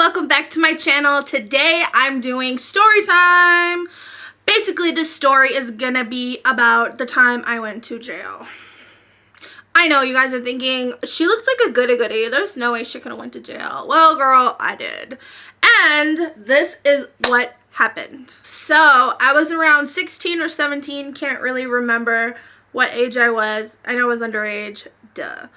welcome back to my channel. Today I'm doing story time. Basically, this story is gonna be about the time I went to jail. I know you guys are thinking, she looks like a goody-goody. There's no way she could have went to jail. Well, girl, I did. And this is what happened. So, I was around 16 or 17. Can't really remember what age I was. I know I was underage. Duh.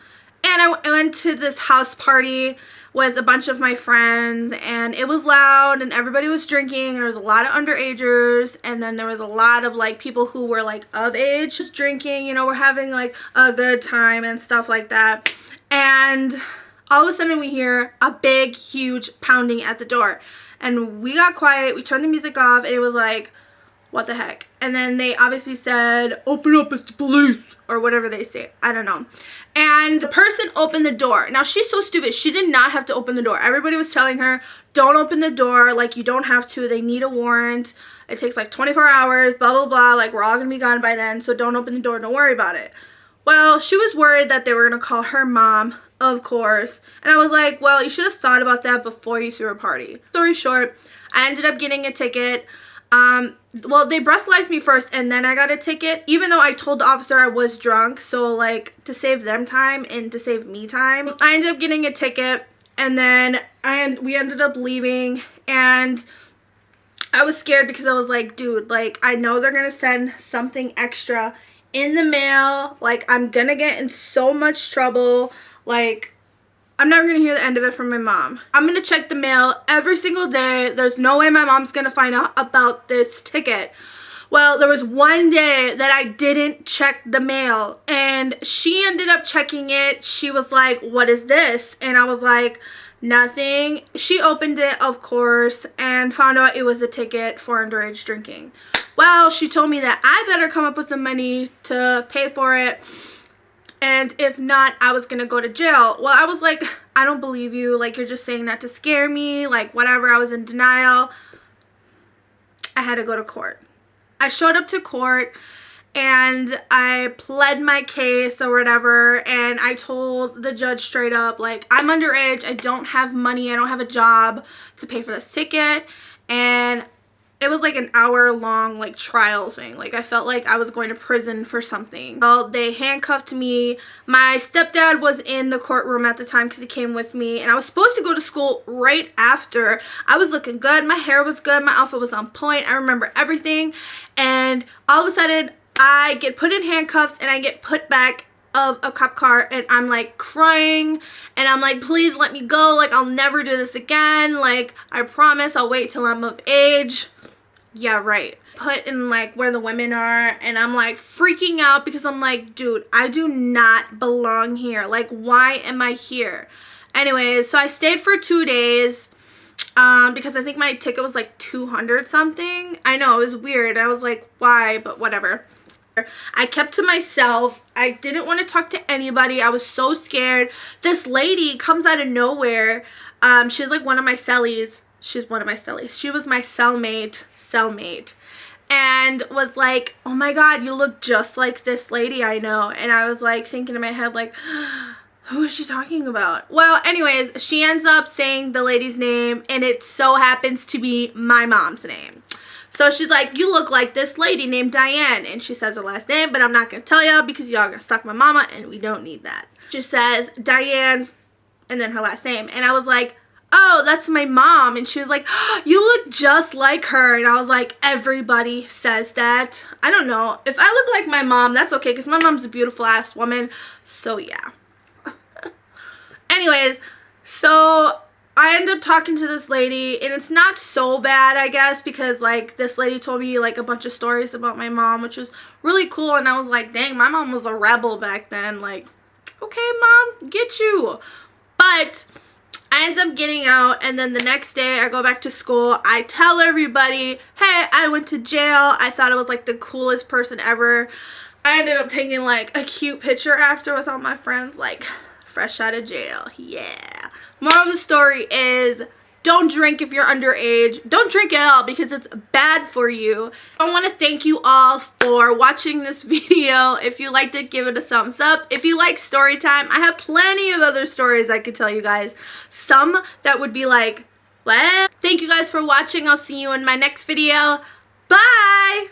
And I went to this house party with a bunch of my friends, and it was loud and everybody was drinking, and there was a lot of underagers, and then there was a lot of like people who were like of age just drinking, you know, we're having like a good time and stuff like that. And all of a sudden we hear a big huge pounding at the door, and we got quiet, we turned the music off, and it was like, what the heck? And then they obviously said, open up, it's the police, or whatever they say. I don't know. And the person opened the door. Now, she's so stupid. She did not have to open the door. Everybody was telling her, don't open the door. Like, you don't have to. They need a warrant. It takes like 24 hours, blah, blah, blah. Like, we're all going to be gone by then, so don't open the door. Don't worry about it. Well, she was worried that they were going to call her mom, of course. And I was like, well, you should have thought about that before you threw a party. Story short, I ended up getting a ticket. Well, they breathalyzed me first, and then I got a ticket, even though I told the officer I was drunk. So, like, to save them time and to save me time, I ended up getting a ticket, and then we ended up leaving, and I was scared because I was like, dude, like, I know they're gonna send something extra in the mail. Like, I'm gonna get in so much trouble. Like, I'm never going to hear the end of it from my mom. I'm going to check the mail every single day. There's no way my mom's going to find out about this ticket. Well, there was one day that I didn't check the mail, and she ended up checking it. She was like, what is this? And I was like, nothing. She opened it, of course, and found out it was a ticket for underage drinking. Well, she told me that I better come up with the money to pay for it. And if not, I was going to go to jail. Well, I was like, I don't believe you. Like, you're just saying that to scare me. Like, whatever. I was in denial. I had to go to court. I showed up to court, and I pled my case or whatever. And I told the judge straight up, like, I'm underage. I don't have money. I don't have a job to pay for this ticket. And it was like an hour-long like trial thing. Like, I felt like I was going to prison for something. Well, they handcuffed me. My stepdad was in the courtroom at the time because he came with me, and I was supposed to go to school right after. I was looking good. My hair was good. My outfit was on point. I remember everything. And all of a sudden, I get put in handcuffs, and I get put back of a cop car, and I'm like crying, and I'm like, please let me go. Like, I'll never do this again. Like, I promise I'll wait till I'm of age. Yeah, right. Put in like where the women are, and I'm like freaking out because I'm like, dude, I do not belong here. Like, why am I here? Anyways, so I stayed for 2 days because I think my ticket was like 200 something. I know, it was weird. I was like, why? But whatever. I kept to myself. I didn't want to talk to anybody. I was so scared. This lady comes out of nowhere. She's like one of my cellies. She's one of my cellies. She was my cellmate, and was like, oh my god, you look just like this lady I know. And I was like thinking in my head, like, who is she talking about? Well, anyways, she ends up saying the lady's name, and it so happens to be my mom's name. So she's like, you look like this lady named Diane. And she says her last name, but I'm not going to tell y'all because y'all going to stalk my mama, and we don't need that. She says Diane and then her last name. And I was like, oh, that's my mom. And she was like, oh, you look just like her. And I was like, everybody says that. I don't know. If I look like my mom, that's okay, because my mom's a beautiful ass woman. So yeah. Anyways, so I ended up talking to this lady, and it's not so bad, I guess, because like this lady told me like a bunch of stories about my mom, which was really cool. And I was like, dang, my mom was a rebel back then. Like, okay, mom, get you. But I end up getting out, and then the next day I go back to school. I tell everybody, hey, I went to jail. I thought I was like the coolest person ever. I ended up taking like a cute picture after with all my friends, like fresh out of jail. Yeah. Moral of the story is, don't drink if you're underage. Don't drink at all because it's bad for you. I want to thank you all for watching this video. If you liked it, give it a thumbs up. If you like story time, I have plenty of other stories I could tell you guys. Some that would be like What? Thank you guys for watching. I'll see you in my next video. Bye!